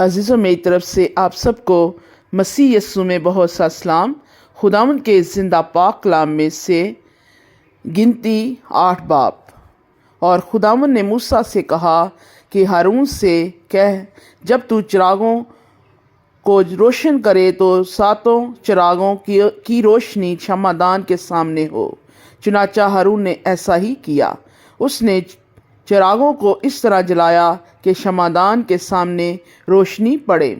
عزیزوں، میری طرف سے آپ سب کو مسیح یسوع میں بہت سا سلام۔ خداوند کے زندہ پاک کلام میں سے گنتی 8 باب۔ اور خداوند نے موسیٰ سے کہا کہ ہارون سے کہہ، جب تو چراغوں کو روشن کرے تو 7 چراغوں کی روشنی شمعدان کے سامنے ہو۔ چنانچہ ہارون نے ایسا ہی کیا۔ اس نے چراغوں کو اس طرح جلایا کہ شمعدان کے سامنے روشنی پڑے،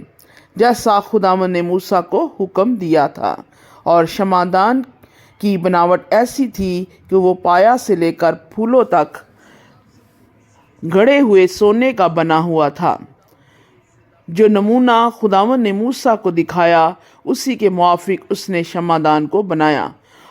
جیسا خداوند نے موسیٰ کو حکم دیا تھا۔ اور شمعدان کی بناوٹ ایسی تھی کہ وہ پایا سے لے کر پھولوں تک گھڑے ہوئے سونے کا بنا ہوا تھا۔ جو نمونہ خداوند نے موسیٰ کو دکھایا، اسی کے موافق اس نے شمعدان کو بنایا۔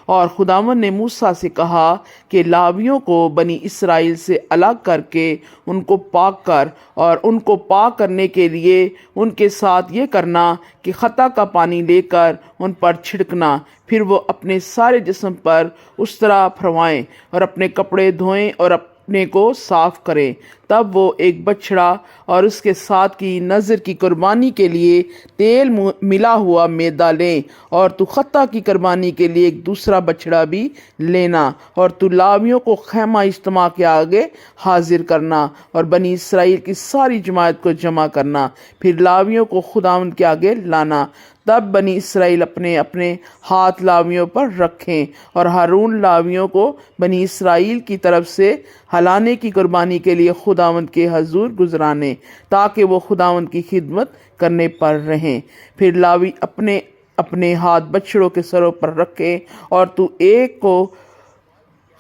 اور خداوند نے موسیٰ سے کہا کہ لاویوں کو بنی اسرائیل سے الگ کر کے ان کو پاک کر، اور ان کو پاک کرنے کے لیے ان کے ساتھ یہ کرنا کہ خطا کا پانی لے کر ان پر چھڑکنا، پھر وہ اپنے سارے جسم پر اس طرح پھروائیں اور اپنے کپڑے دھوئیں اور اپنے کو صاف کریں۔ تب وہ ایک بچڑا اور اس کے ساتھ کی نذر کی قربانی کے لیے تیل ملا ہوا میدا لیں، اور تو خطا کی قربانی کے لیے ایک دوسرا بچڑا بھی لینا، اور تو لاویوں کو خیمہ اجتماع کے آگے حاضر کرنا اور بنی اسرائیل کی ساری جماعت کو جمع کرنا، پھر لاویوں کو خداوند کے آگے لانا۔ تب بنی اسرائیل اپنے اپنے ہاتھ لاویوں پر رکھیں، اور ہارون لاویوں کو بنی اسرائیل کی طرف سے ہلانے کی قربانی کے لیے خداوند کے حضور گزرانے، تاکہ وہ خداوند کی خدمت کرنے پر رہیں۔ پھر لاوی اپنے اپنے ہاتھ بچڑوں کے سروں پر رکھیں، اور تو ایک کو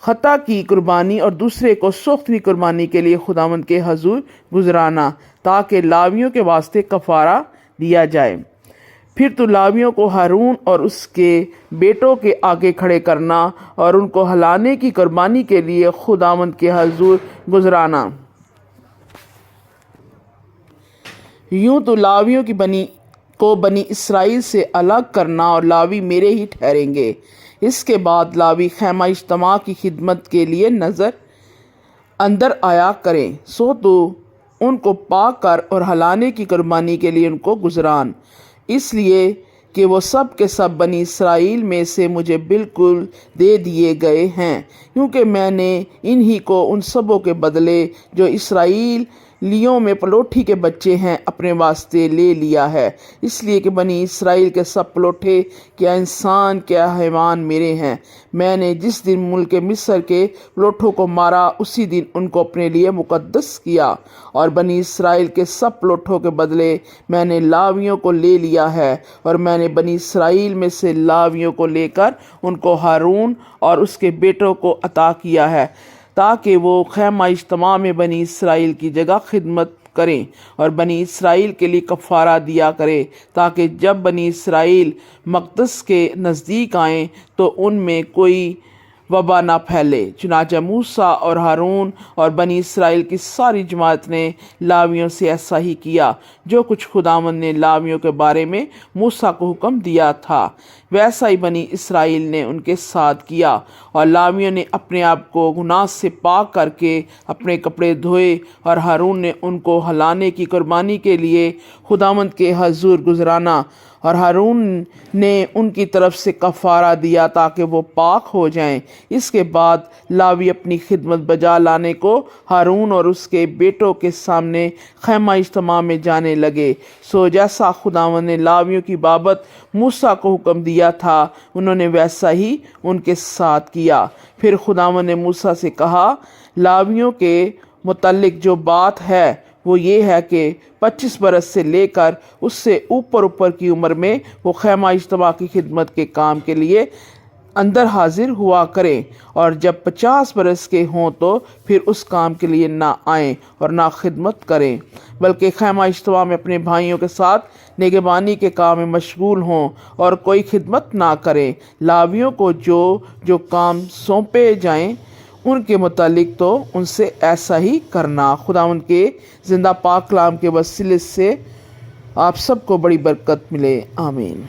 خطا کی قربانی اور دوسرے کو سوختنی قربانی کے لیے خداوند کے حضور گزرانا، تاکہ لاویوں کے واسطے کفارہ دیا جائے۔ پھر تو لاویوں کو ہارون اور اس کے بیٹوں کے آگے کھڑے کرنا اور ان کو ہلانے کی قربانی کے لیے خداوند کے حضور گزرانا۔ یوں تو لاویوں کی بنی اسرائیل سے الگ کرنا، اور لاوی میرے ہی ٹھہریں گے۔ اس کے بعد لاوی خیمہ اجتماع کی خدمت کے لیے اندر آیا کریں، سو تو ان کو پاک کر اور ہلانے کی قربانی کے لیے ان کو گزران، اس لیے کہ وہ سب کے سب بنی اسرائیل میں سے مجھے بالکل دے دیے گئے ہیں، کیونکہ میں نے انہی کو ان سبوں کے بدلے جو اسرائیلیوں میں پلوٹھی کے بچے ہیں اپنے واسطے لے لیا ہے، اس لیے کہ بنی اسرائیل کے سب پلوٹھے، کیا انسان کیا حیوان میرے ہیں۔ میں نے جس دن ملک مصر کے پلوٹھوں کو مارا، اسی دن ان کو اپنے لیے مقدس کیا، اور بنی اسرائیل کے سب پلوٹھوں کے بدلے میں نے لاویوں کو لے لیا ہے، اور میں نے بنی اسرائیل میں سے لاویوں کو لے کر ان کو ہارون اور اس کے بیٹوں کو عطا کیا ہے، تاکہ وہ خیمہ اجتماع میں بنی اسرائیل کی جگہ خدمت کریں اور بنی اسرائیل کے لیے کفارہ دیا کرے، تاکہ جب بنی اسرائیل مقدس کے نزدیک آئیں تو ان میں کوئی وبا نہ پھیلے۔ چنانچہ موسیٰ اور ہارون اور بنی اسرائیل کی ساری جماعت نے لاویوں سے ایسا ہی کیا، جو کچھ خداوند نے لاویوں کے بارے میں موسیٰ کو حکم دیا تھا، ویسا ہی بنی اسرائیل نے ان کے ساتھ کیا۔ اور لاویوں نے اپنے آپ کو گناہ سے پاک کر کے اپنے کپڑے دھوئے، اور ہارون نے ان کو ہلانے کی قربانی کے لیے خداوند کے حضور گزرانا، اور ہارون نے ان کی طرف سے کفارہ دیا تاکہ وہ پاک ہو جائیں۔ اس کے بعد لاوی اپنی خدمت بجا لانے کو ہارون اور اس کے بیٹوں کے سامنے خیمہ اجتماع میں جانے لگے، سو جیسا خداوند نے لاویوں کی بابت موسیٰ کو حکم دیا تھا، انہوں نے ویسا ہی ان کے ساتھ کیا۔ پھر خداوند نے موسیٰ سے کہا، لاویوں کے متعلق جو بات ہے وہ یہ ہے کہ 25 برس سے لے کر اس سے اوپر کی عمر میں وہ خیمہ اجتماع کی خدمت کے کام کے لیے اندر حاضر ہوا کریں، اور جب 50 برس کے ہوں تو پھر اس کام کے لیے نہ آئیں اور نہ خدمت کریں، بلکہ خیمہ اجتماع میں اپنے بھائیوں کے ساتھ نگہبانی کے کام میں مشغول ہوں اور کوئی خدمت نہ کریں۔ لاویوں کو جو کام سونپے جائیں ان کے متعلق تو ان سے ایسا ہی کرنا۔ خداوند کے زندہ پاک کلام کے وسیلے سے آپ سب کو بڑی برکت ملے، آمین۔